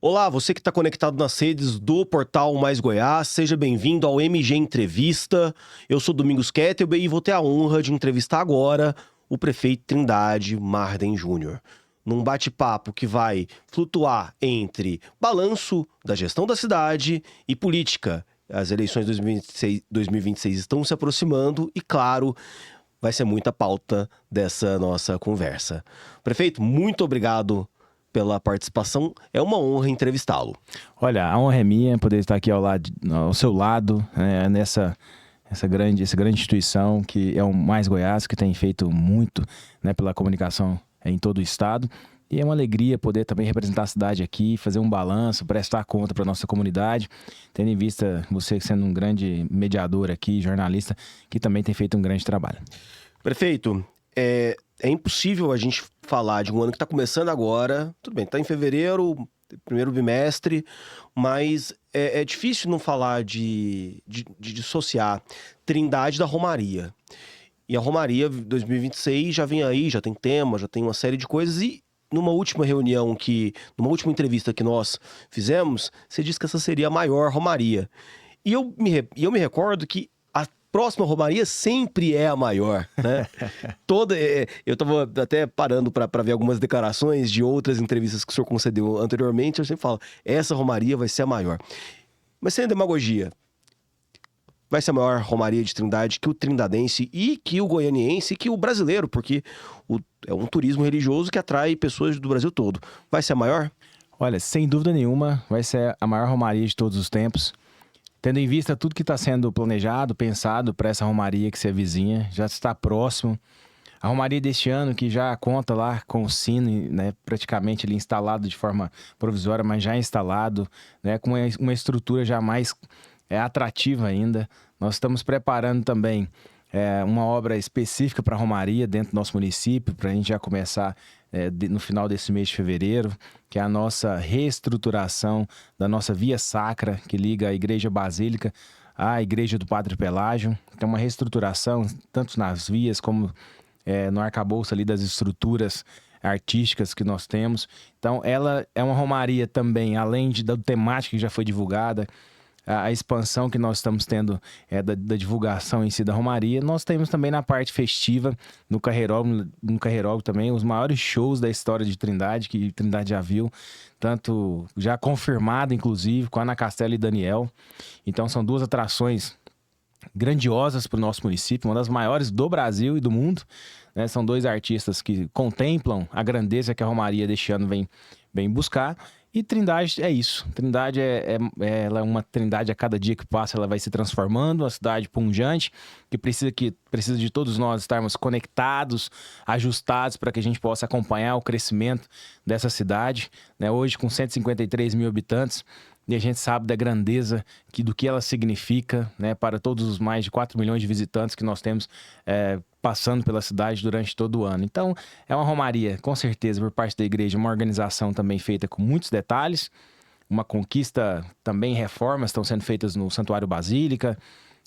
Olá, você que está conectado nas redes do Portal Mais Goiás, seja bem-vindo ao MG Entrevista. Eu sou Domingos Kettelbe e vou ter a honra de entrevistar agora o prefeito Trindade Marden Júnior. Num bate-papo que vai flutuar entre balanço da gestão da cidade e política. As eleições de 2026 estão se aproximando e, claro, vai ser muita pauta dessa nossa conversa. Prefeito, muito obrigado pela participação. É uma honra entrevistá-lo. Olha, a honra é minha poder estar aqui ao seu lado, essa grande instituição que é o Mais Goiás, que tem feito muito, né, pela comunicação em todo o estado. E é uma alegria poder também representar a cidade aqui, fazer um balanço, prestar conta para a nossa comunidade, tendo em vista você sendo um grande mediador aqui, jornalista, que também tem feito um grande trabalho. Prefeito, é impossível a gente falar de um ano que está começando agora. Tudo bem, está em fevereiro, primeiro bimestre, mas é difícil não falar de dissociar Trindade da Romaria. E a Romaria 2026 já vem aí, já tem tema, já tem uma série de coisas. E numa última numa última entrevista que nós fizemos, você disse que essa seria a maior Romaria. E eu me recordo que a próxima Romaria sempre é a maior, né? Eu estava até parando para ver algumas declarações de outras entrevistas que o senhor concedeu anteriormente. Eu sempre falo, essa Romaria vai ser a maior. Mas sem demagogia, vai ser a maior Romaria de Trindade que o trindadense e que o goianiense e que o brasileiro, porque é um turismo religioso que atrai pessoas do Brasil todo. Vai ser a maior? Olha, sem dúvida nenhuma, vai ser a maior romaria de todos os tempos. Tendo em vista tudo que está sendo planejado, pensado para essa romaria que se avizinha, já está próximo. A romaria deste ano, que já conta lá com o sino, né, praticamente ali instalado de forma provisória, mas já instalado, né, com uma estrutura já mais atrativa ainda. Nós estamos preparando também uma obra específica para a romaria dentro do nosso município, para a gente já começar no final desse mês de fevereiro, que é a nossa reestruturação da nossa via sacra, que liga a Igreja Basílica à Igreja do Padre Pelágio. Então, uma reestruturação, tanto nas vias como no arcabouço ali das estruturas artísticas que nós temos. Então, ela é uma romaria também, além da temática que já foi divulgada, a expansão que nós estamos tendo da divulgação em si da romaria. Nós temos também na parte festiva, no Carreiródromo também, os maiores shows da história de Trindade, que Trindade já viu, tanto já confirmado, inclusive, com Ana Castela e Daniel. Então, são duas atrações grandiosas para o nosso município, uma das maiores do Brasil e do mundo, né? São dois artistas que contemplam a grandeza que a romaria deste ano vem buscar. E Trindade é isso. Trindade ela é uma Trindade, a cada dia que passa ela vai se transformando, uma cidade pungente que precisa de todos nós estarmos conectados, ajustados para que a gente possa acompanhar o crescimento dessa cidade, né? Hoje com 153 mil habitantes, e a gente sabe da grandeza do que ela significa, né, para todos os mais de 4 milhões de visitantes que nós temos passando pela cidade durante todo o ano. Então, é uma romaria, com certeza, por parte da igreja, uma organização também feita com muitos detalhes, uma conquista, também reformas estão sendo feitas no Santuário Basílica,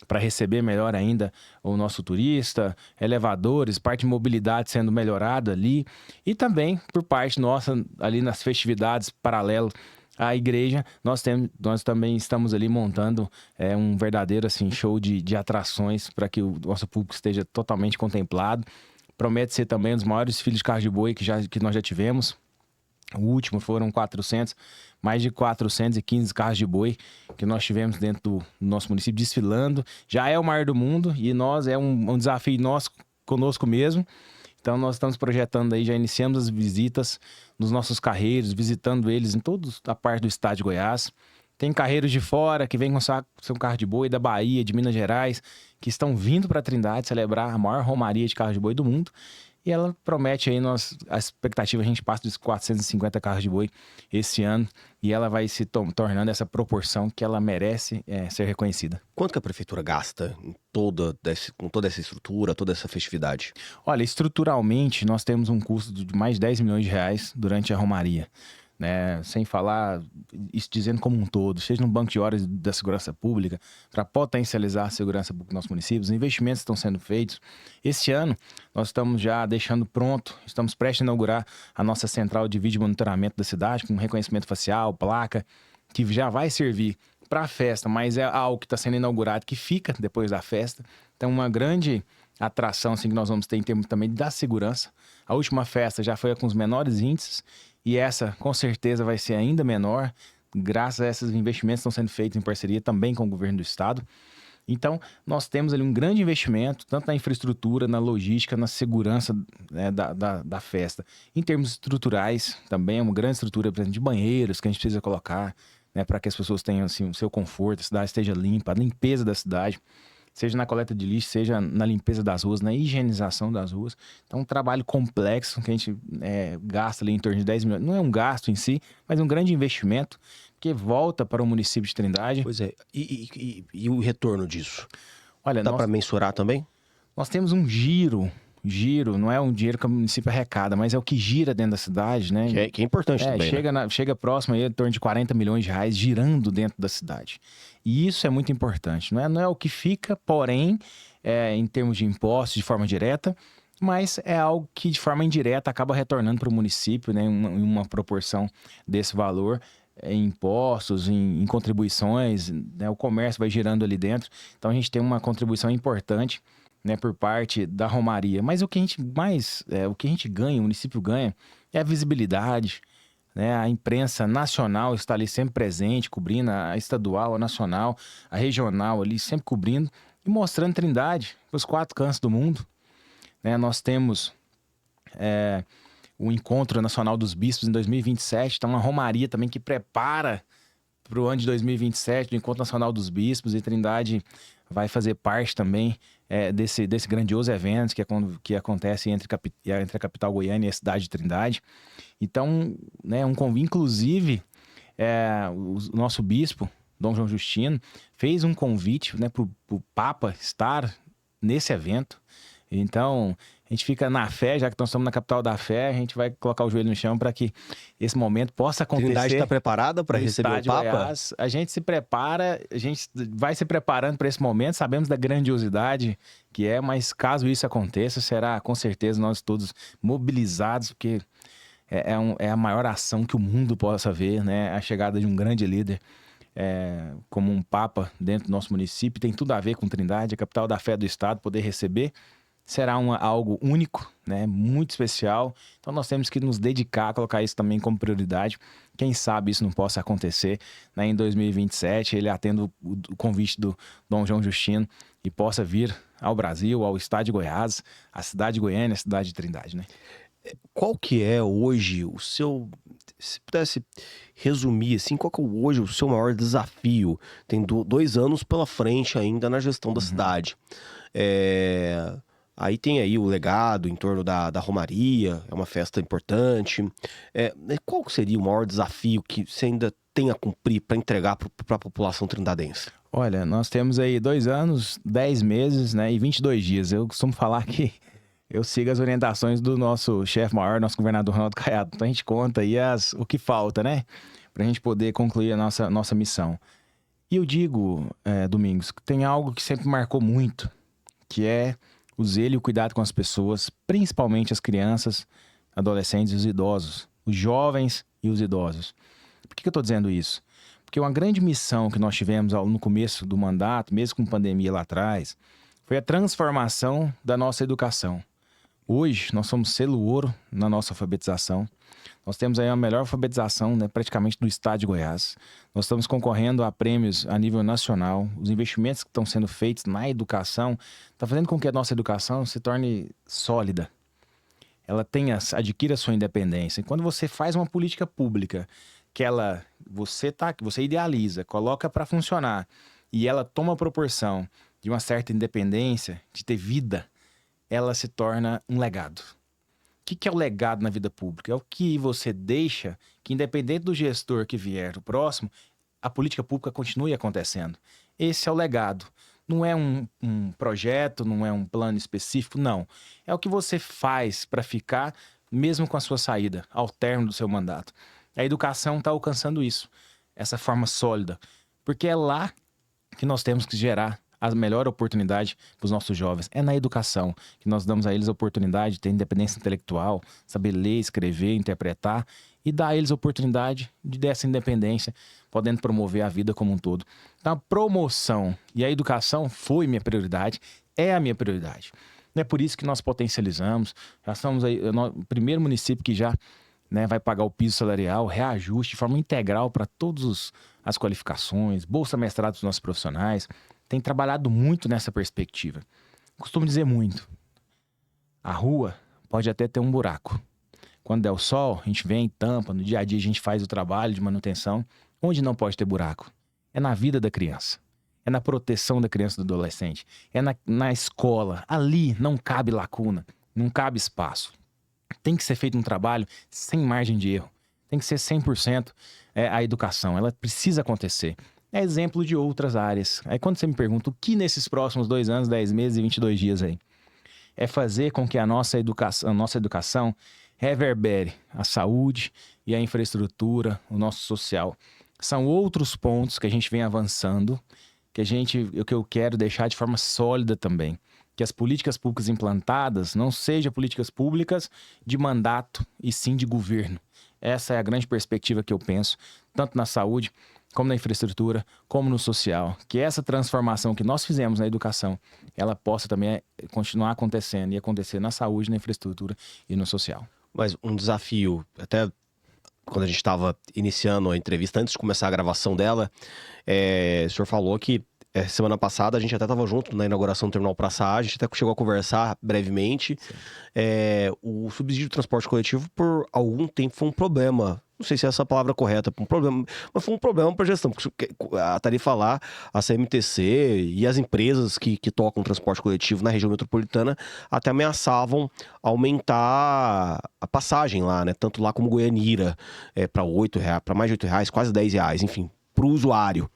para receber melhor ainda o nosso turista, elevadores, parte de mobilidade sendo melhorada ali, e também por parte nossa, ali nas festividades paralelo à igreja, nós também estamos ali montando um verdadeiro assim, show de atrações para que o nosso público esteja totalmente contemplado. Promete ser também um dos maiores desfiles de carro de boi que nós já tivemos. O último foram mais de 415 carros de boi que nós tivemos dentro do nosso município desfilando. Já é o maior do mundo e é um desafio nosso, conosco mesmo. Então, nós estamos projetando aí, já iniciamos as visitas nos nossos carreiros, visitando eles em toda a parte do estado de Goiás. Tem carreiros de fora que vêm com seu carro de boi da Bahia, de Minas Gerais, que estão vindo para Trindade celebrar a maior romaria de carro de boi do mundo. E ela promete aí, a expectativa, a gente passa dos 450 carros de boi esse ano. E ela vai se tornando essa proporção que ela merece ser reconhecida. Quanto que a prefeitura gasta com toda essa estrutura, toda essa festividade? Olha, estruturalmente, nós temos um custo de mais de 10 milhões de reais durante a romaria. né? Sem falar isso dizendo como um todo, seja no banco de horas da segurança pública, para potencializar a segurança pública nos nossos municípios, os investimentos estão sendo feitos. Este ano, nós estamos já deixando pronto, estamos prestes a inaugurar a nossa central de vídeo monitoramento da cidade, com reconhecimento facial, placa, que já vai servir para a festa, mas é algo que está sendo inaugurado, que fica depois da festa. Então, uma grande atração assim, que nós vamos ter em termos também da segurança. A última festa já foi com os menores índices, e essa, com certeza, vai ser ainda menor, graças a esses investimentos que estão sendo feitos em parceria também com o governo do estado. Então, nós temos ali um grande investimento, tanto na infraestrutura, na logística, na segurança, né, da festa. Em termos estruturais, também é uma grande estrutura, por exemplo, de banheiros que a gente precisa colocar, né, para que as pessoas tenham assim, o seu conforto, a cidade esteja limpa, a limpeza da cidade. Seja na coleta de lixo, seja na limpeza das ruas, na higienização das ruas. Então, um trabalho complexo que a gente gasta ali em torno de 10 milhões. Não é um gasto em si, mas um grande investimento que volta para o município de Trindade. Pois é. E o retorno disso? Olha, Dá para mensurar também? Nós temos um giro, não é um dinheiro que o município arrecada, mas é o que gira dentro da cidade, né? Que é importante também, né? Chega próximo aí, em torno de 40 milhões de reais girando dentro da cidade. E isso é muito importante. Não é o que fica, porém, em termos de impostos, de forma direta, mas é algo que, de forma indireta, acaba retornando para o município, né, em uma proporção desse valor, em impostos, em contribuições, né, o comércio vai girando ali dentro. Então, a gente tem uma contribuição importante, né, por parte da Romaria. Mas o que a gente ganha, o município ganha, é a visibilidade, né? A imprensa nacional está ali sempre presente, cobrindo a estadual, a nacional, a regional ali, sempre cobrindo e mostrando Trindade para os 4 cantos do mundo, né? Nós temos o Encontro Nacional dos Bispos em 2027, então uma Romaria também que prepara para o ano de 2027, do Encontro Nacional dos Bispos, e Trindade vai fazer parte também desse grandioso evento que acontece entre a capital Goiânia e a cidade de Trindade. Então, né, inclusive, o nosso bispo, Dom João Justino, fez um convite, né, para o Papa estar nesse evento. Então, a gente fica na fé, já que nós estamos na capital da fé, a gente vai colocar o joelho no chão para que esse momento possa acontecer. A Trindade está preparada para receber o Papa? Goiás. A gente se prepara, a gente vai se preparando para esse momento, sabemos da grandiosidade que é, mas caso isso aconteça, será com certeza nós todos mobilizados, porque é a maior ação que o mundo possa ver, né? A chegada de um grande líder como um Papa dentro do nosso município, tem tudo a ver com Trindade, a capital da fé do estado, poder receber. Será algo único, né? Muito especial. Então nós temos que nos dedicar a colocar isso também como prioridade. Quem sabe isso não possa acontecer, né? Em 2027, ele atenda o convite do Dom João Justino e possa vir ao Brasil, ao estado de Goiás, à cidade de Goiânia, à cidade de Trindade, né? Qual que é hoje o seu... Se pudesse resumir, assim, qual que é hoje o seu maior desafio? Tem 2 anos pela frente ainda na gestão da cidade. Aí tem aí o legado em torno da Romaria, é uma festa importante. Qual seria o maior desafio que você ainda tem a cumprir para entregar para a população trindadense? Olha, nós temos aí 2 anos, 10 meses, né, e 22 dias. Eu costumo falar que eu sigo as orientações do nosso chefe maior, nosso governador Ronaldo Caiado. Então a gente conta aí o que falta, né? Para a gente poder concluir a nossa missão. E eu digo, Domingos, que tem algo que sempre marcou muito, que é o zelo e o cuidado com as pessoas, principalmente as crianças, adolescentes e os idosos, os jovens e os idosos. Por que eu estou dizendo isso? Porque uma grande missão que nós tivemos no começo do mandato, mesmo com pandemia lá atrás, foi a transformação da nossa educação. Hoje, nós somos selo ouro na nossa alfabetização. Nós temos aí a melhor alfabetização, né, praticamente do estado de Goiás. Nós estamos concorrendo a prêmios a nível nacional. Os investimentos que estão sendo feitos na educação estão fazendo com que a nossa educação se torne sólida. Ela adquira a sua independência. E quando você faz uma política pública que você idealiza, coloca para funcionar, e ela toma a proporção de uma certa independência, de ter vida, ela se torna um legado. O que é o legado na vida pública? É o que você deixa que, independente do gestor que vier o próximo, a política pública continue acontecendo. Esse é o legado. Não é um projeto, não é um plano específico, não. É o que você faz para ficar, mesmo com a sua saída, ao término do seu mandato. A educação está alcançando isso, essa forma sólida. Porque é lá que nós temos que gerar a melhor oportunidade para os nossos jovens. É na educação que nós damos a eles a oportunidade de ter independência intelectual, saber ler, escrever, interpretar e dar a eles a oportunidade de dessa independência, podendo promover a vida como um todo. Então, a promoção e a educação foi minha prioridade, é a minha prioridade. É por isso que nós potencializamos. Já somos aí, o primeiro município que já, né, vai pagar o piso salarial, reajuste de forma integral para todas as qualificações, bolsa mestrado dos nossos profissionais. Tem trabalhado muito nessa perspectiva. Costumo dizer muito. A rua pode até ter um buraco. Quando der o sol, a gente vem, tampa, no dia a dia a gente faz o trabalho de manutenção. Onde não pode ter buraco? É na vida da criança. É na proteção da criança e do adolescente. É na escola. Ali não cabe lacuna, não cabe espaço. Tem que ser feito um trabalho sem margem de erro. Tem que ser 100% a educação. Ela precisa acontecer. É exemplo de outras áreas. Aí quando você me pergunta o que nesses próximos 2 anos, 10 meses e 22 dias aí, é fazer com que a nossa educação reverbere a saúde e a infraestrutura, o nosso social. São outros pontos que a gente vem avançando, que eu quero deixar de forma sólida também. Que as políticas públicas implantadas não sejam políticas públicas de mandato e sim de governo. Essa é a grande perspectiva que eu penso, tanto na saúde, como na infraestrutura, como no social. Que essa transformação que nós fizemos na educação, ela possa também continuar acontecendo e acontecer na saúde, na infraestrutura e no social. Mas um desafio, até quando a gente estava iniciando a entrevista, antes de começar a gravação dela, o senhor falou que semana passada a gente até estava junto na inauguração do Terminal Praça A, a gente até chegou a conversar brevemente. O subsídio do transporte coletivo por algum tempo foi um problema. Não sei se é essa a palavra correta, um problema, mas foi um problema para a gestão, porque a tarifa lá, a CMTC e as empresas que tocam transporte coletivo na região metropolitana até ameaçavam aumentar a passagem lá, né? Tanto lá como Goianira, para R$8, para mais de R$8, quase R$10, enfim, para o usuário.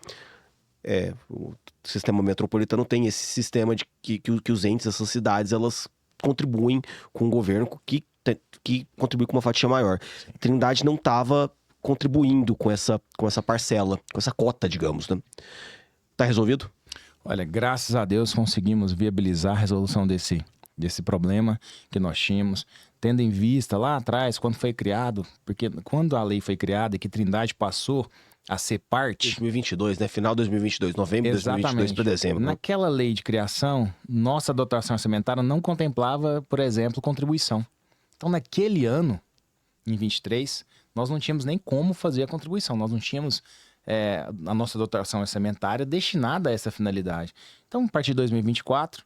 O sistema metropolitano tem esse sistema de que os entes dessas cidades, elas contribuem com o governo que contribui com uma fatia maior. Sim. Trindade não estava contribuindo com essa parcela, com essa cota, digamos, né? Tá resolvido? Olha, graças a Deus conseguimos viabilizar a resolução desse problema que nós tínhamos, tendo em vista lá atrás, quando foi criado, porque quando a lei foi criada e que Trindade passou a ser parte... 2022, né? Final de 2022, novembro de 2022 para dezembro. Naquela lei de criação, nossa dotação orçamentária não contemplava, por exemplo, contribuição. Então, naquele ano, em 23, nós não tínhamos nem como fazer a contribuição. Nós não tínhamos a nossa dotação orçamentária destinada a essa finalidade. Então, a partir de 2024,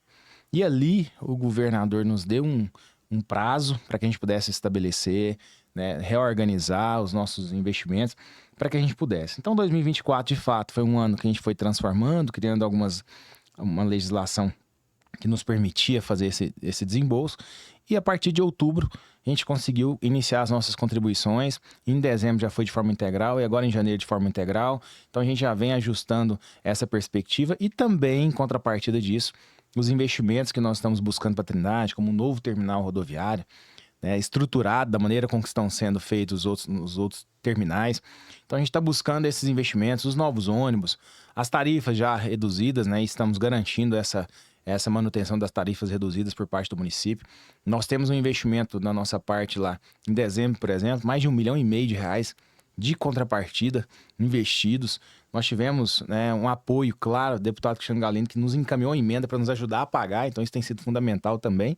e ali o governador nos deu um prazo para que a gente pudesse estabelecer, né, reorganizar os nossos investimentos para que a gente pudesse. Então, 2024, de fato, foi um ano que a gente foi transformando, criando uma legislação que nos permitia fazer esse desembolso. E a partir de outubro, a gente conseguiu iniciar as nossas contribuições. Em dezembro já foi de forma integral e agora em janeiro de forma integral. Então a gente já vem ajustando essa perspectiva e também, em contrapartida disso, os investimentos que nós estamos buscando para a Trindade, como um novo terminal rodoviário, né, estruturado da maneira com que estão sendo feitos os outros terminais. Então a gente está buscando esses investimentos, os novos ônibus, as tarifas já reduzidas, né, e estamos garantindo essa manutenção das tarifas reduzidas por parte do município. Nós temos um investimento na nossa parte lá, em dezembro, por exemplo, mais de R$1,5 milhão de contrapartida investidos. Nós tivemos, né, um apoio, claro, do deputado Cristiano Galindo, que nos encaminhou a emenda para nos ajudar a pagar, então isso tem sido fundamental também.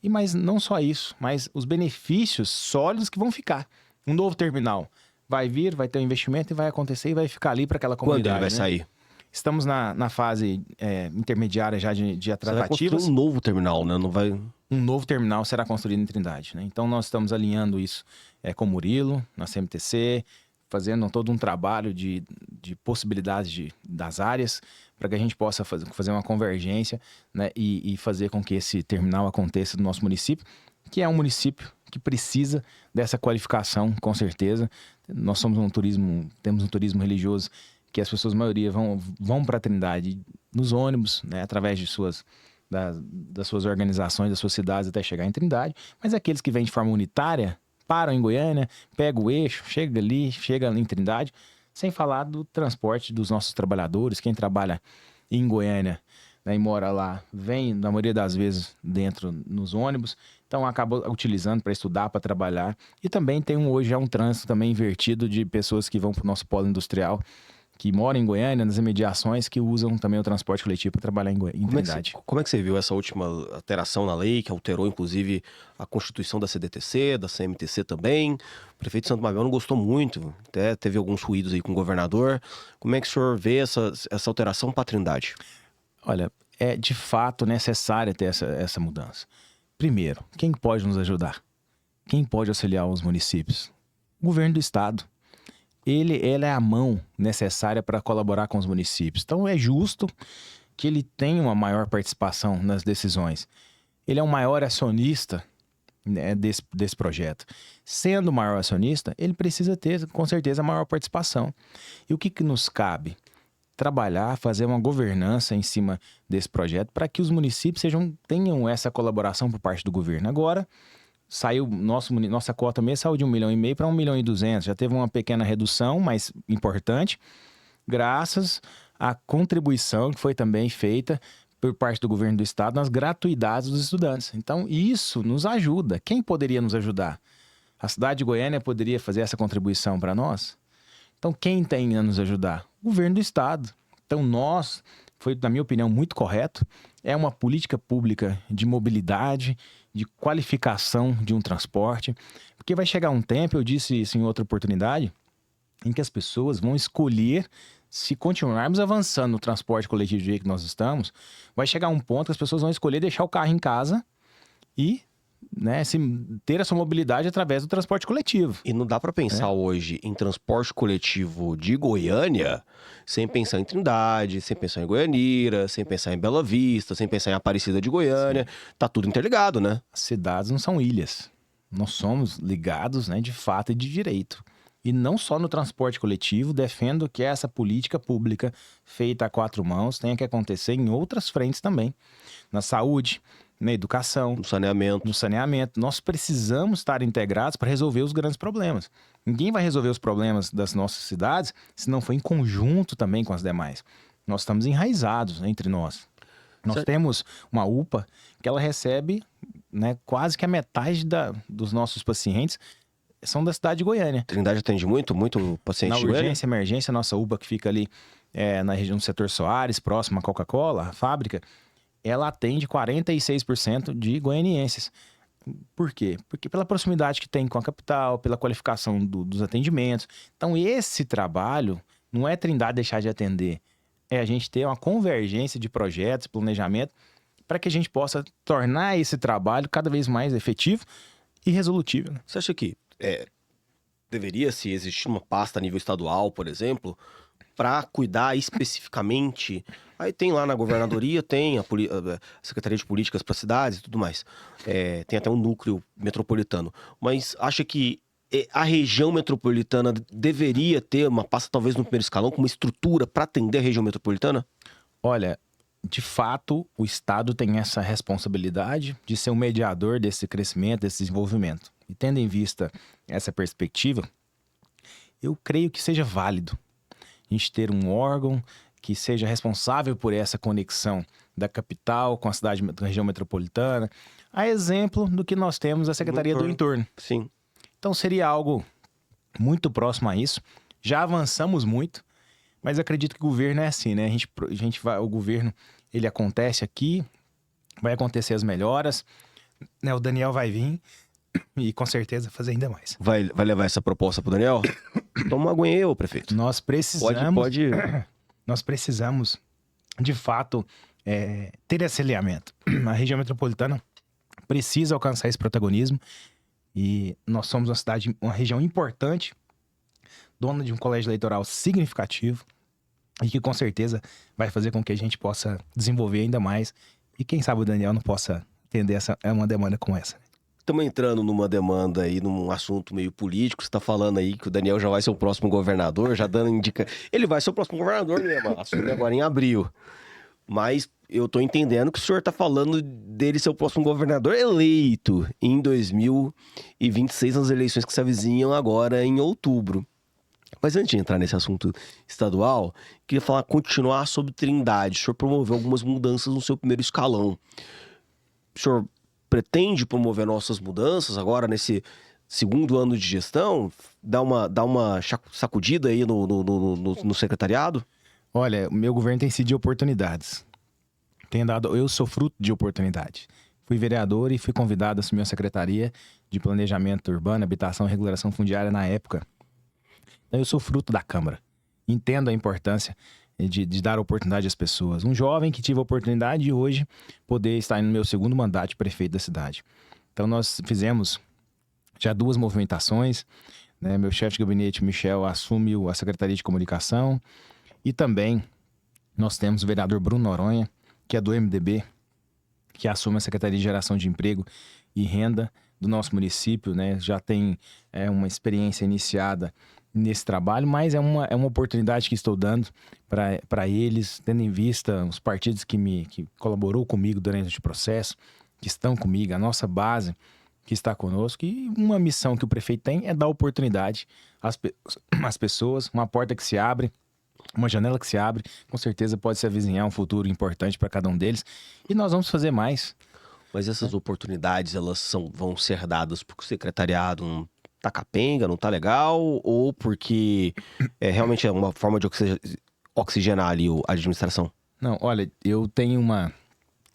Mas não só isso, mas os benefícios sólidos que vão ficar. Um novo terminal vai vir, vai ter um investimento e vai acontecer e vai ficar ali para aquela comunidade. Quando ele vai sair? Estamos na fase intermediária já de tratativas. Você vai construir um novo terminal, né? Não vai... Um novo terminal será construído em Trindade, né? Então nós estamos alinhando isso com o Murilo, na CMTC, fazendo todo um trabalho de possibilidades das áreas para que a gente possa fazer uma convergência, né? E fazer com que esse terminal aconteça no nosso município, que é um município que precisa dessa qualificação, com certeza. Nós temos um turismo religioso que as pessoas, a maioria, vão para a Trindade nos ônibus, né, através das suas organizações, das suas cidades, até chegar em Trindade. Mas aqueles que vêm de forma unitária param em Goiânia, pega o eixo, chega ali, chega em Trindade, sem falar do transporte dos nossos trabalhadores, quem trabalha em Goiânia, né, e mora lá, vem, na maioria das vezes, dentro nos ônibus, então acaba utilizando para estudar, para trabalhar. E também tem hoje já um trânsito também invertido de pessoas que vão para o nosso polo industrial, que moram em Goiânia, nas imediações, que usam também o transporte coletivo para trabalhar em Trindade. Como é que você viu essa última alteração na lei, que alterou, inclusive, a constituição da CDTC, da CMTC também? O prefeito de Santo Mabel não gostou muito, até teve alguns ruídos aí com o governador. Como é que o senhor vê essa alteração para Trindade? Olha, é de fato necessária ter essa mudança. Primeiro, quem pode nos ajudar? Quem pode auxiliar os municípios? O governo do estado. Ele é a mão necessária para colaborar com os municípios. Então é justo que ele tenha uma maior participação nas decisões. Ele é o maior acionista, né, desse projeto. Sendo o maior acionista, ele precisa ter, com certeza, a maior participação. E o que nos cabe? Trabalhar, fazer uma governança em cima desse projeto para que os municípios tenham essa colaboração por parte do governo. Agora, saiu nossa cota mês saiu de 1,5 milhão para 1,2 milhão. Já teve uma pequena redução, mas importante, graças à contribuição que foi também feita por parte do governo do estado nas gratuidades dos estudantes. Então, isso nos ajuda. Quem poderia nos ajudar? A cidade de Goiânia poderia fazer essa contribuição para nós? Então, quem tem a nos ajudar? O governo do estado. Então, foi, na minha opinião, muito correto. É uma política pública de mobilidade, de qualificação de um transporte. Porque vai chegar um tempo, eu disse isso em outra oportunidade, em que as pessoas vão escolher, se continuarmos avançando no transporte coletivo do jeito que nós estamos, vai chegar um ponto que as pessoas vão escolher deixar o carro em casa e, né, ter a sua mobilidade através do transporte coletivo. E não dá para pensar hoje em transporte coletivo de Goiânia sem pensar em Trindade, sem pensar em Goianira, sem pensar em Bela Vista, sem pensar em Aparecida de Goiânia. Sim. Tá tudo interligado, né? As cidades não são ilhas. Nós somos ligados, né, de fato e de direito. E não só no transporte coletivo, defendo que essa política pública feita a 4 mãos tenha que acontecer em outras frentes também. Na saúde, na educação, no saneamento. Nós precisamos estar integrados para resolver os grandes problemas. Ninguém vai resolver os problemas das nossas cidades se não for em conjunto também com as demais. Nós estamos enraizados entre nós. Nós temos uma UPA que ela recebe, né, quase que a metade dos nossos pacientes são da cidade de Goiânia. Trindade atende muito paciente de Goiânia? Na urgência, emergência, nossa UPA que fica ali na região do setor Soares, próximo à Coca-Cola, a fábrica, ela atende 46% de goianienses. Por quê? Porque pela proximidade que tem com a capital, pela qualificação dos atendimentos. Então, esse trabalho não é Trindade deixar de atender. É a gente ter uma convergência de projetos, planejamento, para que a gente possa tornar esse trabalho cada vez mais efetivo e resolutivo. Né? Você acha que deveria-se existir uma pasta a nível estadual, por exemplo, para cuidar especificamente? Aí tem lá na governadoria, tem a Secretaria de Políticas para Cidades e tudo mais. Tem até um núcleo metropolitano. Mas acha que a região metropolitana deveria ter uma pasta, talvez no primeiro escalão, com uma estrutura para atender a região metropolitana? Olha, de fato, o Estado tem essa responsabilidade de ser um mediador desse crescimento, desse desenvolvimento. E tendo em vista essa perspectiva, eu creio que seja válido a gente ter um órgão que seja responsável por essa conexão da capital com a cidade, da região metropolitana, a exemplo do que nós temos a Secretaria do Entorno. Sim. Então seria algo muito próximo a isso. Já avançamos muito, mas acredito que o governo é assim, né? O governo, ele acontece aqui, vai acontecer as melhoras, né? O Daniel vai vir e com certeza fazer ainda mais. Vai levar essa proposta pro Daniel? Toma uma aguinha aí, ô prefeito. Nós precisamos... Pode. Nós precisamos, de fato, ter esse alinhamento. A região metropolitana precisa alcançar esse protagonismo e nós somos uma região importante, dona de um colégio eleitoral significativo e que com certeza vai fazer com que a gente possa desenvolver ainda mais e quem sabe o Daniel não possa atender uma demanda como essa. Estamos entrando numa demanda aí, num assunto meio político. Você está falando aí que o Daniel já vai ser o próximo governador, já dando Ele vai ser o próximo governador mesmo, assume agora em abril. Mas eu tô entendendo que o senhor tá falando dele ser o próximo governador eleito em 2026, nas eleições que se avizinham agora em outubro. Mas antes de entrar nesse assunto estadual, queria continuar sobre Trindade. O senhor promoveu algumas mudanças no seu primeiro escalão. O senhor pretende promover nossas mudanças agora nesse segundo ano de gestão? Dar uma sacudida aí no secretariado? Olha, o meu governo tem sido de oportunidades. Eu sou fruto de oportunidade. Fui vereador e fui convidado a assumir a Secretaria de Planejamento Urbano, Habitação e Regulação Fundiária na época. Então, eu sou fruto da Câmara. Entendo a importância de dar oportunidade às pessoas. Um jovem que tive a oportunidade de hoje poder estar no meu segundo mandato de prefeito da cidade. Então, nós fizemos já 2 movimentações, né? Meu chefe de gabinete, Michel, assumiu a Secretaria de Comunicação. E também nós temos o vereador Bruno Noronha, que é do MDB, que assume a Secretaria de Geração de Emprego e Renda do nosso município, né? Já tem uma experiência iniciada nesse trabalho, mas é uma oportunidade que estou dando para eles, tendo em vista os partidos que colaborou comigo durante esse processo, que estão comigo, a nossa base que está conosco. E uma missão que o prefeito tem é dar oportunidade às pessoas, uma porta que se abre, uma janela que se abre, com certeza pode se avizinhar um futuro importante para cada um deles. E nós vamos fazer mais. Mas essas oportunidades, elas vão ser dadas porque o secretariado não tá capenga, não tá legal, ou porque realmente é uma forma de oxigenar ali a administração? Não, olha, eu tenho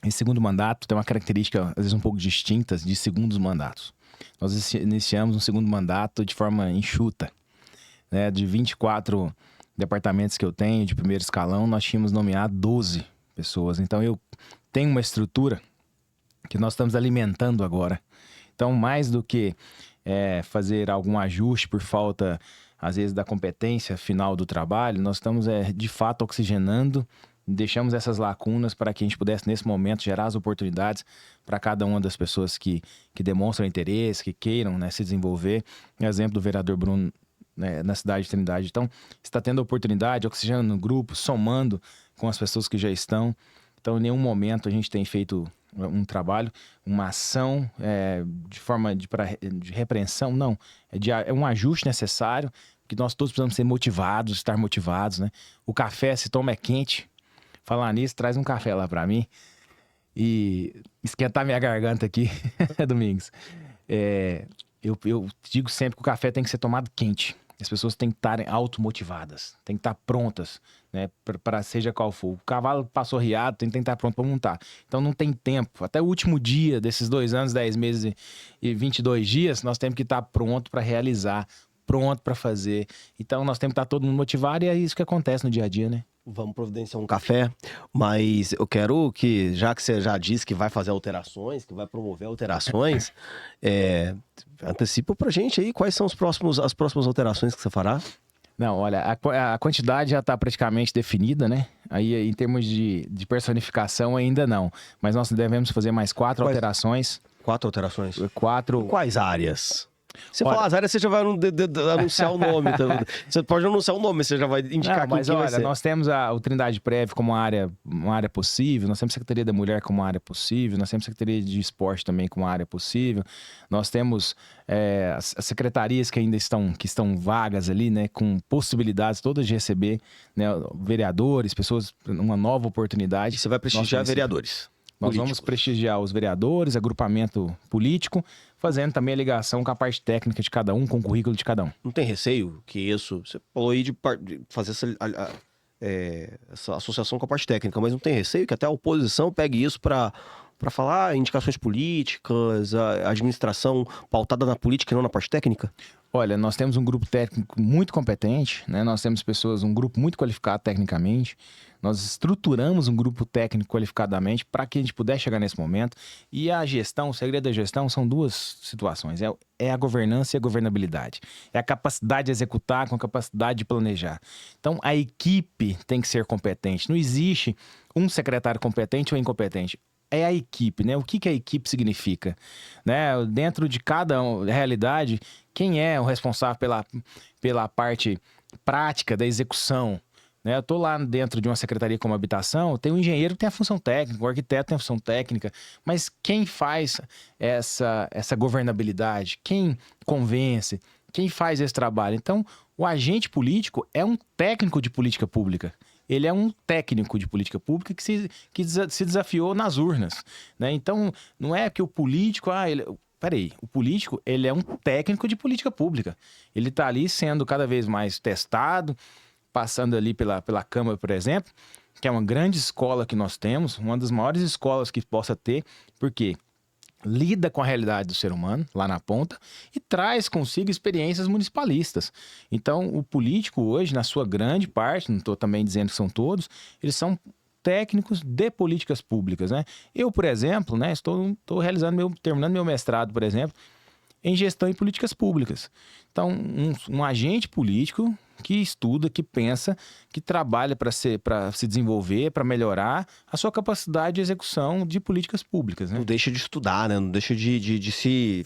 esse segundo mandato tem uma característica, às vezes, um pouco distinta de segundos mandatos. Nós iniciamos um segundo mandato de forma enxuta, né? De 24 departamentos que eu tenho de primeiro escalão, nós tínhamos nomeado 12 pessoas. Então, eu tenho uma estrutura que nós estamos alimentando agora. Então, mais do que fazer algum ajuste por falta, às vezes, da competência final do trabalho, nós estamos, de fato, oxigenando, deixamos essas lacunas para que a gente pudesse, nesse momento, gerar as oportunidades para cada uma das pessoas que demonstram interesse, que queiram, né, se desenvolver. Exemplo do vereador Bruno, né, na cidade de Trindade. Então, está tendo a oportunidade, oxigenando no grupo, somando com as pessoas que já estão. Então, em nenhum momento a gente tem feito um trabalho, uma ação de forma de repreensão, não. É um ajuste necessário, que nós todos precisamos ser motivados, estar motivados, né? O café, se toma, é quente. Falar nisso, traz um café lá para mim e esquentar minha garganta aqui, Domingos. Eu digo sempre que o café tem que ser tomado quente. As pessoas têm que estarem automotivadas, têm que estar prontas, né, para seja qual for. O cavalo passou riado, tem que estar pronto para montar. Então não tem tempo. Até o último dia desses 2 anos, 10 meses e 22 dias, nós temos que estar pronto para realizar, pronto para fazer. Então nós temos que estar todo mundo motivado e é isso que acontece no dia a dia, né? Vamos providenciar um café, mas eu quero que, já que você já disse que vai fazer alterações, que vai promover alterações, antecipa pra gente aí quais são as próximas alterações que você fará. Não, olha, a quantidade já está praticamente definida, né? Aí, em termos de personificação, ainda não. Mas nós devemos fazer mais 4 alterações. 4 alterações? 4... Quais áreas? Se falar as áreas, você já vai anunciar o nome. Você pode anunciar o nome, você já vai indicar quem vai ser. Mas olha, nós temos o Trindade Prévio como uma área possível, nós temos a Secretaria da Mulher como uma área possível, nós temos a Secretaria de Esporte também como uma área possível, nós temos as secretarias que ainda estão vagas ali, né, com possibilidades todas de receber, né, vereadores, pessoas, uma nova oportunidade. E você vai prestigiar vereadores. Nós vamos prestigiar os vereadores, agrupamento político, fazendo também a ligação com a parte técnica de cada um, com o currículo de cada um. Não tem receio que isso... Você falou aí de fazer essa associação com a parte técnica, mas não tem receio que até a oposição pegue isso para falar indicações políticas, a administração pautada na política e não na parte técnica? Olha, nós temos um grupo técnico muito competente, né? Nós temos um grupo muito qualificado tecnicamente. Nós estruturamos um grupo técnico qualificadamente para que a gente pudesse chegar nesse momento. E a gestão, o segredo da gestão são 2 situações. É a governança e a governabilidade. É a capacidade de executar com a capacidade de planejar. Então, a equipe tem que ser competente. Não existe um secretário competente ou incompetente. É a equipe, né? O que a equipe significa? Né? Dentro de cada realidade, quem é o responsável pela parte prática da execução? né? Eu estou lá dentro de uma secretaria como habitação, tem um engenheiro que tem a função técnica, o arquiteto tem a função técnica, mas quem faz essa governabilidade? Quem convence? Quem faz esse trabalho? Então, o agente político é um técnico de política pública. Ele é um técnico de política pública que se desafiou nas urnas, né? Então, não é que o político... Peraí, o político, ele é um técnico de política pública. Ele está ali sendo cada vez mais testado, passando ali pela Câmara, por exemplo, que é uma grande escola que nós temos, uma das maiores escolas que possa ter, porque lida com a realidade do ser humano, lá na ponta, e traz consigo experiências municipalistas. Então, o político hoje, na sua grande parte, não estou também dizendo que são todos, eles são técnicos de políticas públicas, né? Eu, por exemplo, né, estou terminando meu mestrado, por exemplo, em gestão e políticas públicas. Então, um agente político que estuda, que pensa, que trabalha para se desenvolver, para melhorar a sua capacidade de execução de políticas públicas, né? Não deixa de estudar, né? Não deixa de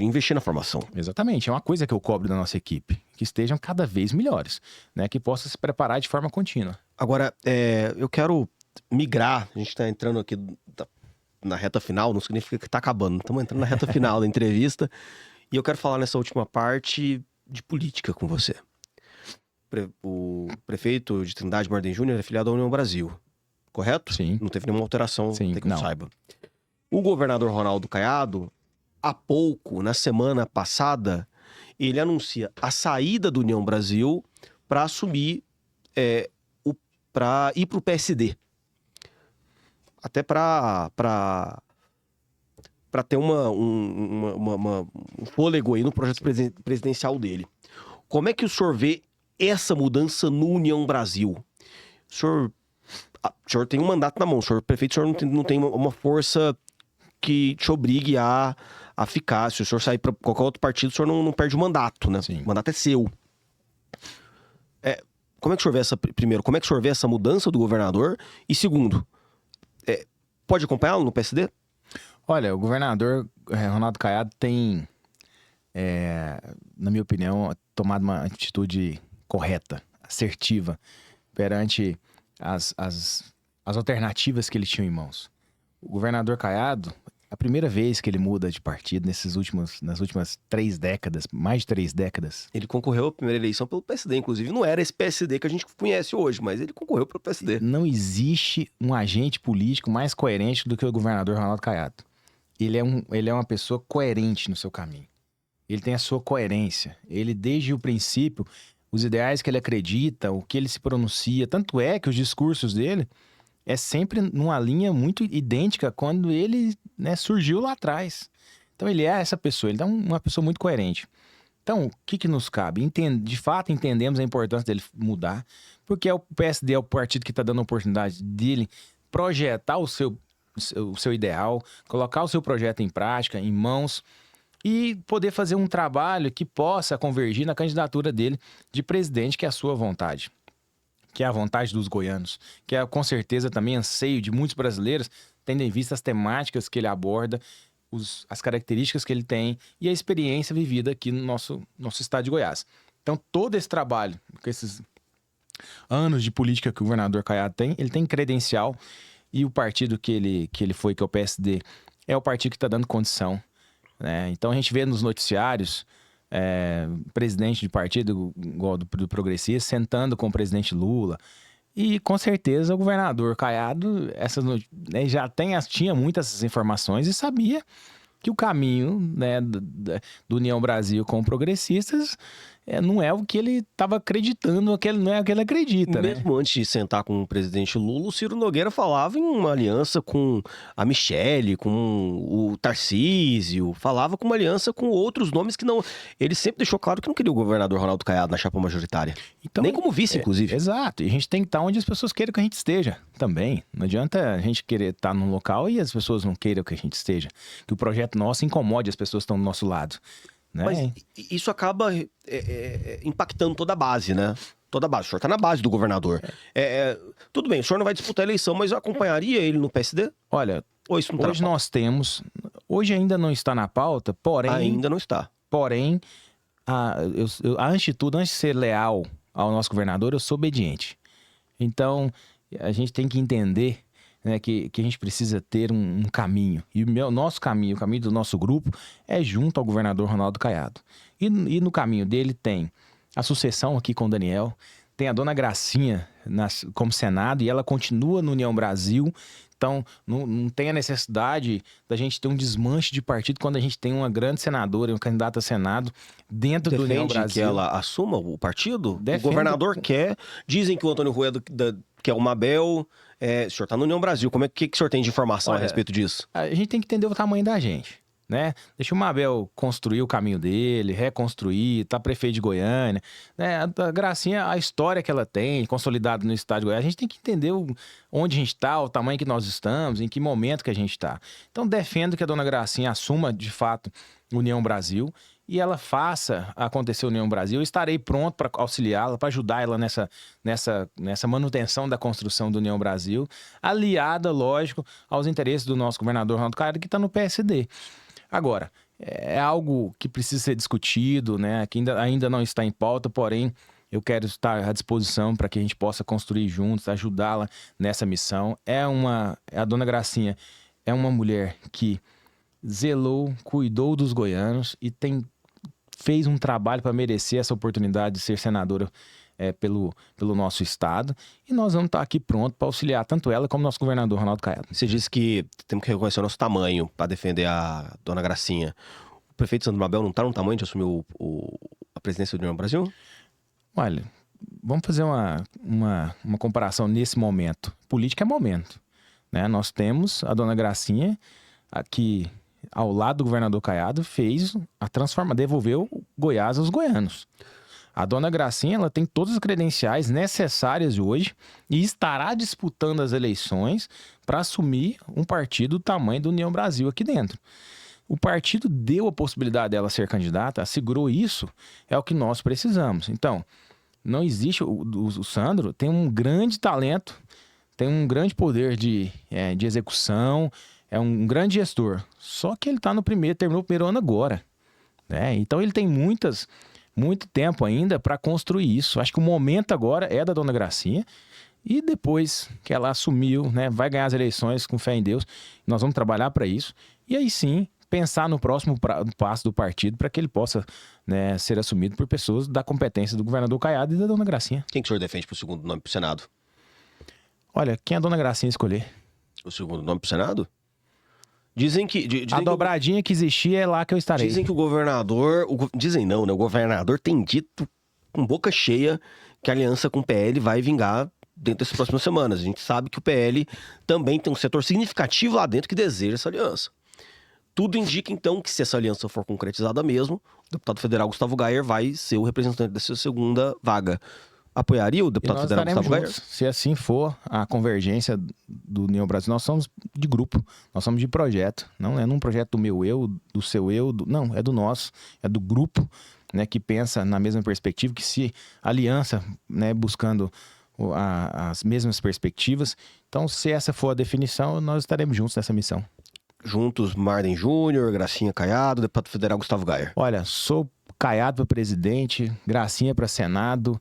investir na formação. Exatamente. É uma coisa que eu cobro da nossa equipe, que estejam cada vez melhores, né? Que possam se preparar de forma contínua. Agora, eu quero migrar, a gente está entrando aqui na reta final, não significa que está acabando, estamos entrando na reta final da entrevista, e eu quero falar nessa última parte de política com você. O prefeito de Trindade Marden Júnior é filiado à União Brasil, correto? Sim. Não teve nenhuma alteração, Sim, até que eu não. saiba. O governador Ronaldo Caiado, há pouco, na semana passada, ele anuncia a saída da União Brasil para assumir, para ir para o PSD. Até para ter um fôlego aí no projeto presidencial dele. Como é que o senhor vê essa mudança no União Brasil? O senhor tem um mandato na mão, o senhor prefeito, o senhor não tem uma força que te obrigue a ficar. Se o senhor sair para qualquer outro partido, o senhor não perde o mandato, né? Sim. O mandato é seu. Como é que o senhor vê primeiro, como é que o senhor vê essa mudança do governador? E segundo, pode acompanhá-lo no PSD? Olha, o governador Ronaldo Caiado tem, na minha opinião, tomado uma atitude correta, assertiva, perante as alternativas que ele tinha em mãos. O governador Caiado, a primeira vez que ele muda de partido nas últimas 3 décadas, mais de 3 décadas. Ele concorreu à primeira eleição pelo PSD, inclusive não era esse PSD que a gente conhece hoje, mas ele concorreu pelo PSD. Não existe um agente político mais coerente do que o governador Ronaldo Caiado. Ele é uma pessoa coerente no seu caminho. Ele tem a sua coerência. Ele, desde o princípio, os ideais que ele acredita, o que ele se pronuncia, tanto é que os discursos dele é sempre numa linha muito idêntica quando ele, né, surgiu lá atrás. Então ele é essa pessoa, ele é uma pessoa muito coerente. Então, o que nos cabe? De fato, entendemos a importância dele mudar, porque o PSD é o partido que está dando a oportunidade dele projetar o seu ideal, colocar o seu projeto em prática, em mãos, e poder fazer um trabalho que possa convergir na candidatura dele de presidente, que é a sua vontade, que é a vontade dos goianos, que é com certeza também anseio de muitos brasileiros, tendo em vista as temáticas que ele aborda, as características que ele tem e a experiência vivida aqui no nosso estado de Goiás. Então, todo esse trabalho, com esses anos de política que o governador Caiado tem, ele tem credencial, e o partido que ele foi, que é o PSD, é o partido que está dando condição, né? Então, a gente vê nos noticiários presidente de partido, igual do Progressista, sentando com o presidente Lula. E, com certeza, o governador Caiado já tinha muitas informações e sabia que o caminho, né, do União Brasil com progressistas não é o que ele estava acreditando, não é o que ele acredita, Mesmo antes de sentar com o presidente Lula, o Ciro Nogueira falava em uma aliança com a Michele, com o Tarcísio, falava com uma aliança com outros nomes que não... Ele sempre deixou claro que não queria o governador Ronaldo Caiado na chapa majoritária. Então, nem como vice, inclusive. Exato. E a gente tem que estar onde as pessoas queiram que a gente esteja também. Não adianta a gente querer estar num local e as pessoas não queiram que a gente esteja. Que o projeto nosso incomode as pessoas que estão do nosso lado. Né? Mas isso acaba impactando toda a base, né? Toda a base. O senhor tá na base do governador. Tudo bem, o senhor não vai disputar a eleição, mas eu acompanharia ele no PSD? Olha, ou isso não tá hoje nós temos... Hoje ainda não está na pauta, porém... Ainda não está. Porém, antes de tudo, antes de ser leal ao nosso governador, eu sou obediente. Então, a gente tem que entender, né, que a gente precisa ter um caminho. E nosso caminho, o caminho do nosso grupo, é junto ao governador Ronaldo Caiado. E no caminho dele tem a sucessão aqui com o Daniel, tem a dona Gracinha como Senado, e ela continua no União Brasil. Então, não tem a necessidade da gente ter um desmanche de partido quando a gente tem uma grande senadora e um candidato a Senado dentro do União Brasil. Que ela assuma o partido? Defende. O governador quer. Dizem que o Antônio Rueda quer o Mabel. O senhor está no União Brasil. Como é que o senhor tem de informação a respeito disso? A gente tem que entender o tamanho da gente, né? Deixa o Mabel construir o caminho dele, reconstruir, tá prefeito de Goiânia, né? A Gracinha, a história que ela tem, consolidada no estado de Goiás, a gente tem que entender onde a gente está, o tamanho que nós estamos, em que momento que a gente está. Então, defendo que a dona Gracinha assuma, de fato, União Brasil e ela faça acontecer a União Brasil. Eu estarei pronto para auxiliá-la, para ajudar ela nessa manutenção da construção da União Brasil, aliada, lógico, aos interesses do nosso governador Ronaldo Caiado, que está no PSD. Agora, é algo que precisa ser discutido, né? Que ainda não está em pauta, porém, eu quero estar à disposição para que a gente possa construir juntos, ajudá-la nessa missão. A dona Gracinha é uma mulher que zelou, cuidou dos goianos e fez um trabalho para merecer essa oportunidade de ser senadora pelo nosso estado, e nós vamos estar aqui pronto para auxiliar tanto ela como o nosso governador Ronaldo Caiado. Você disse que temos que reconhecer o nosso tamanho para defender a dona Gracinha. O prefeito Sandro Mabel não está no tamanho de assumir a presidência do União Brasil? Olha, vamos fazer uma comparação nesse momento. Política é momento, né? Nós temos a dona Gracinha aqui ao lado do governador Caiado, devolveu Goiás aos goianos. A dona Gracinha, ela tem todas as credenciais necessárias hoje e estará disputando as eleições para assumir um partido do tamanho do União Brasil aqui dentro. O partido deu a possibilidade dela ser candidata, assegurou isso, é o que nós precisamos. Então, não existe... O Sandro tem um grande talento, tem um grande poder de execução, é um grande gestor. Só que ele terminou o primeiro ano agora, né? Então, ele tem muito tempo ainda para construir isso. Acho que o momento agora é da dona Gracinha. E depois que ela assumiu, né, vai ganhar as eleições com fé em Deus. Nós vamos trabalhar para isso. E aí sim, pensar no próximo passo do partido para que ele possa, né, ser assumido por pessoas da competência do governador Caiado e da dona Gracinha. Quem que o senhor defende para o segundo nome para o Senado? Olha, quem a dona Gracinha escolher. O segundo nome para o Senado? Dizem que... a dobradinha que existia é lá que eu estarei. Dizem que o governador... Dizem não, né? O governador tem dito com boca cheia que a aliança com o PL vai vingar dentro dessas próximas semanas. A gente sabe que o PL também tem um setor significativo lá dentro que deseja essa aliança. Tudo indica, então, que se essa aliança for concretizada mesmo, o deputado federal Gustavo Gayer vai ser o representante dessa segunda vaga. Apoiaria o deputado federal Gustavo Gayer? Se assim for a convergência do União Brasil, nós somos de grupo, nós somos de projeto. Não é num projeto do meu eu, do seu eu, não, é do nosso, é do grupo, né, que pensa na mesma perspectiva, que se aliança, né, buscando as mesmas perspectivas. Então, se essa for a definição, nós estaremos juntos nessa missão. Juntos, Marden Júnior, Gracinha Caiado, deputado federal Gustavo Gayer. Olha, sou Caiado para presidente, Gracinha para Senado.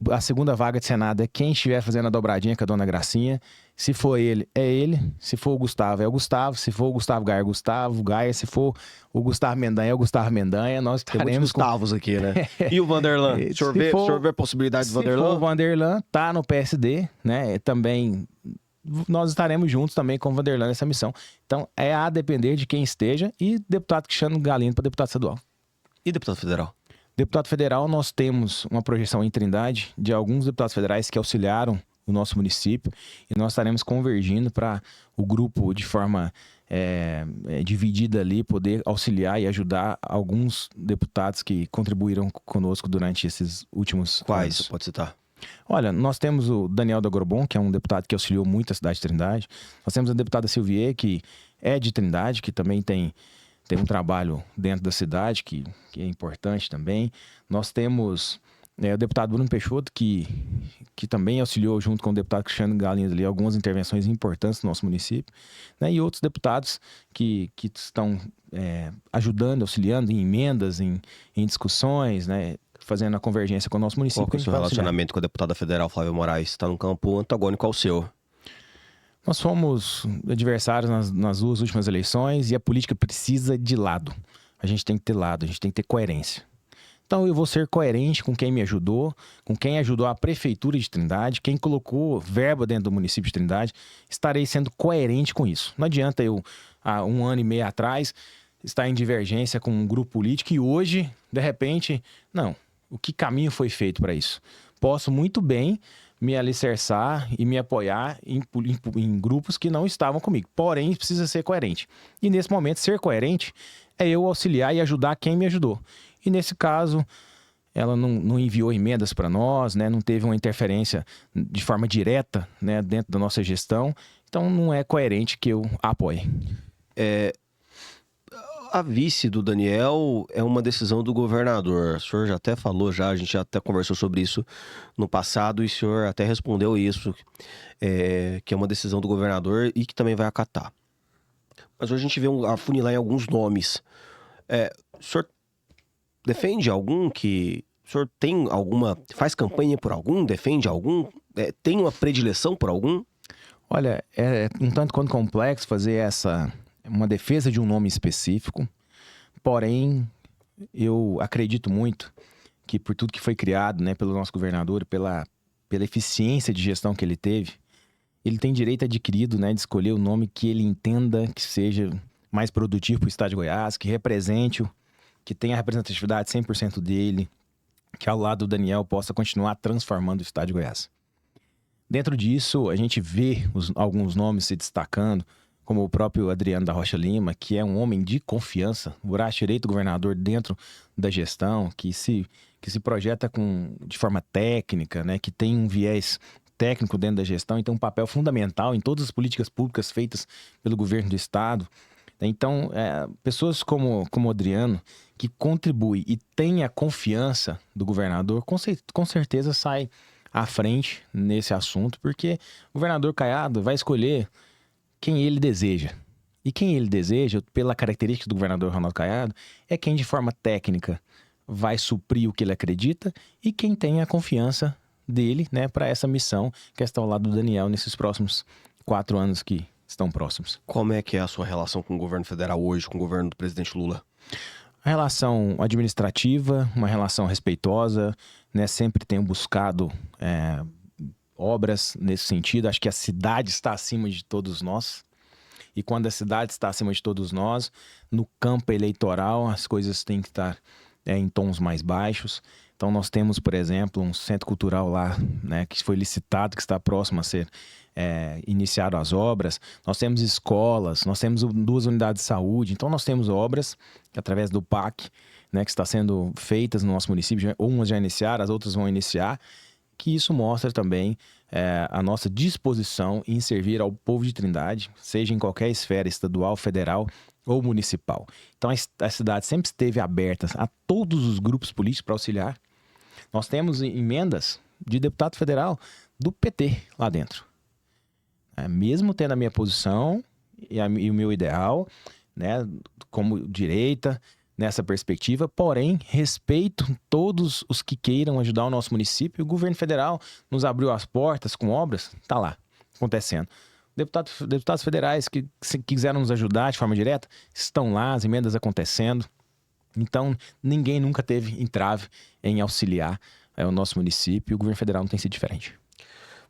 A segunda vaga de Senado é quem estiver fazendo a dobradinha com a dona Gracinha. Se for ele, é ele. Se for o Gustavo, é o Gustavo. Se for o Gustavo Gayer, Gustavo Gayer. Se for o Gustavo Mendanha, é o Gustavo Mendanha. Nós estaremos... Tem muitos Gustavos aqui, né? E o Vanderlan? O senhor vê a possibilidade do Vanderlan? Se for o Vanderlan, tá no PSD, né? Também... Nós estaremos juntos também com o Vanderlan nessa missão. Então, é a depender de quem esteja. E deputado Cristiano Galindo para deputado estadual. E deputado federal? Deputado federal, nós temos uma projeção em Trindade de alguns deputados federais que auxiliaram o nosso município e nós estaremos convergindo para o grupo de forma dividida ali, poder auxiliar e ajudar alguns deputados que contribuíram conosco durante esses últimos Quais? anos. Pode citar. Olha, nós temos o Daniel da Grobon, que é um deputado que auxiliou muito a cidade de Trindade. Nós temos a deputada Silvier, que é de Trindade, que também tem um trabalho dentro da cidade que é importante também. Nós temos o deputado Bruno Peixoto, que também auxiliou junto com o deputado Cristiano Galindo ali algumas intervenções importantes no nosso município, né? E outros deputados que estão ajudando, auxiliando em emendas, em discussões, né? fazendo a convergência com o nosso município. Qual que é o seu relacionamento com a deputada federal Flávia Moraes? Está num campo antagônico ao seu. Nós fomos adversários nas duas últimas eleições e a política precisa de lado. A gente tem que ter lado, a gente tem que ter coerência. Então eu vou ser coerente com quem me ajudou, com quem ajudou a Prefeitura de Trindade, quem colocou verba dentro do município de Trindade. Estarei sendo coerente com isso. Não adianta eu, há 1 ano e meio atrás, estar em divergência com um grupo político e hoje, de repente, não. O que caminho foi feito para isso? Posso muito bem me alicerçar e me apoiar em grupos que não estavam comigo. Porém, precisa ser coerente. E nesse momento, ser coerente é eu auxiliar e ajudar quem me ajudou. E nesse caso, ela não enviou emendas para nós, né? Não teve uma interferência de forma direta, né, dentro da nossa gestão. Então, não é coerente que eu a apoie. A vice do Daniel é uma decisão do governador. O senhor já até falou, a gente já até conversou sobre isso no passado e o senhor até respondeu isso, que é uma decisão do governador e que também vai acatar. Mas hoje a gente vê afunilar em alguns nomes. O senhor defende algum que... O senhor tem alguma... Faz campanha por algum? Defende algum? Tem uma predileção por algum? Olha, é um tanto quanto complexo fazer uma defesa de um nome específico, porém, eu acredito muito que por tudo que foi criado, né, pelo nosso governador, pela eficiência de gestão que ele teve, ele tem direito adquirido, né, de escolher o nome que ele entenda que seja mais produtivo para o estado de Goiás, que represente, que tenha a representatividade 100% dele, que ao lado do Daniel possa continuar transformando o estado de Goiás. Dentro disso, a gente vê alguns nomes se destacando, como o próprio Adriano da Rocha Lima, que é um homem de confiança, o braço direito do governador dentro da gestão, que se projeta de forma técnica, né, que tem um viés técnico dentro da gestão e tem um papel fundamental em todas as políticas públicas feitas pelo governo do estado. Então, pessoas como o Adriano, que contribui e tem a confiança do governador, com certeza sai à frente nesse assunto, porque o governador Caiado vai escolher quem ele deseja. E quem ele deseja, pela característica do governador Ronaldo Caiado, é quem de forma técnica vai suprir o que ele acredita e quem tem a confiança dele, né, para essa missão que está ao lado do Daniel nesses próximos 4 anos que estão próximos. Como é que é a sua relação com o governo federal hoje, com o governo do presidente Lula? A relação administrativa, uma relação respeitosa, né, sempre tenho buscado obras nesse sentido. Acho que a cidade está acima de todos nós. E quando a cidade está acima de todos nós, no campo eleitoral, as coisas têm que estar em tons mais baixos. Então, nós temos, por exemplo, um centro cultural lá, né, que foi licitado, que está próximo a ser iniciado as obras. Nós temos escolas, nós temos 2 unidades de saúde. Então, nós temos obras, através do PAC, né, que está sendo feitas no nosso município. Umas já iniciaram, as outras vão iniciar. Que isso mostra também a nossa disposição em servir ao povo de Trindade, seja em qualquer esfera estadual, federal ou municipal. Então, a cidade sempre esteve aberta a todos os grupos políticos para auxiliar. Nós temos emendas de deputado federal do PT lá dentro. Mesmo tendo a minha posição e o meu ideal, né, como direita, nessa perspectiva, porém, respeito todos os que queiram ajudar o nosso município. O governo federal nos abriu as portas com obras, tá lá, acontecendo. Deputados federais que quiseram nos ajudar de forma direta, estão lá, as emendas acontecendo. Então, ninguém nunca teve entrave em auxiliar o nosso município, e o governo federal não tem sido diferente.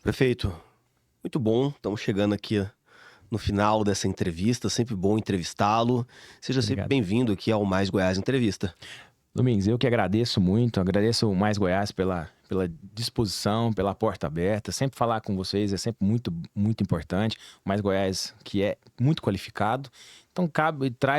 Prefeito, muito bom, estamos chegando aqui no final dessa entrevista, sempre bom entrevistá-lo. Seja sempre bem-vindo aqui ao Mais Goiás Entrevista. Domingos, eu que agradeço muito, agradeço o Mais Goiás pela disposição, pela porta aberta. Sempre falar com vocês é sempre muito, muito importante. O Mais Goiás, que é muito qualificado. Então,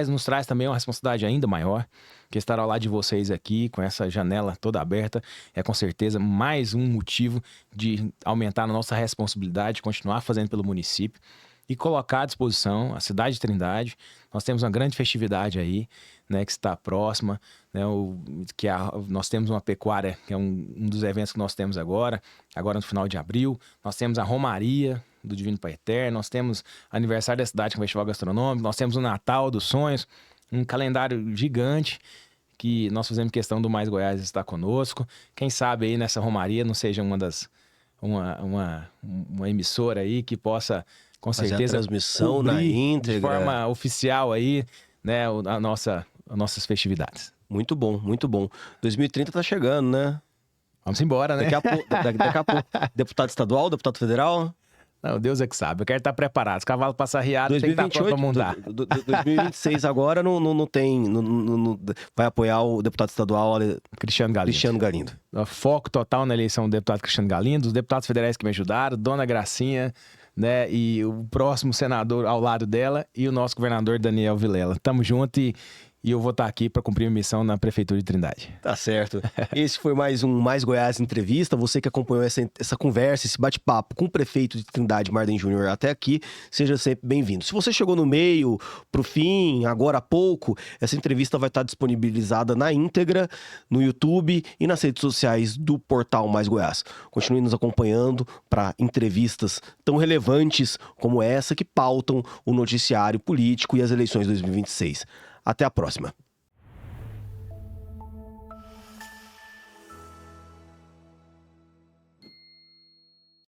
nos traz também uma responsabilidade ainda maior, que estar ao lado de vocês aqui, com essa janela toda aberta, é com certeza mais um motivo de aumentar a nossa responsabilidade, continuar fazendo pelo município e colocar à disposição a cidade de Trindade. Nós temos uma grande festividade aí, né, que está próxima, né, nós temos uma pecuária, que é um dos eventos que nós temos agora no final de abril. Nós temos a Romaria do Divino Pai Eterno, nós temos aniversário da cidade com o Festival Gastronômico, nós temos o Natal dos Sonhos, um calendário gigante que nós fazemos questão do Mais Goiás estar conosco. Quem sabe aí nessa romaria não seja uma emissora aí que possa, com Fazer certeza, a transmissão na cobrir íntegra. de forma oficial aí, né, as nossas festividades. Muito bom, muito bom. 2030 tá chegando, né? Vamos embora, né? Daqui a pouco. Deputado estadual, deputado federal? Não, Deus é que sabe. Eu quero estar preparado. Os cavalos passar riado, tem que estar pronto pra montar. 2026 agora não tem... vai apoiar o deputado estadual Cristiano Galindo. Foco total na eleição do deputado Cristiano Galindo, os deputados federais que me ajudaram, Dona Gracinha, né? E o próximo senador ao lado dela e o nosso governador Daniel Vilela. Tamo junto e eu vou estar aqui para cumprir minha missão na Prefeitura de Trindade. Tá certo. Esse foi mais um Mais Goiás Entrevista. Você que acompanhou essa conversa, esse bate-papo com o prefeito de Trindade, Marden Júnior, até aqui, seja sempre bem-vindo. Se você chegou no meio, pro fim, agora há pouco, essa entrevista vai estar disponibilizada na íntegra, no YouTube e nas redes sociais do portal Mais Goiás. Continue nos acompanhando para entrevistas tão relevantes como essa que pautam o noticiário político e as eleições 2026. Até a próxima.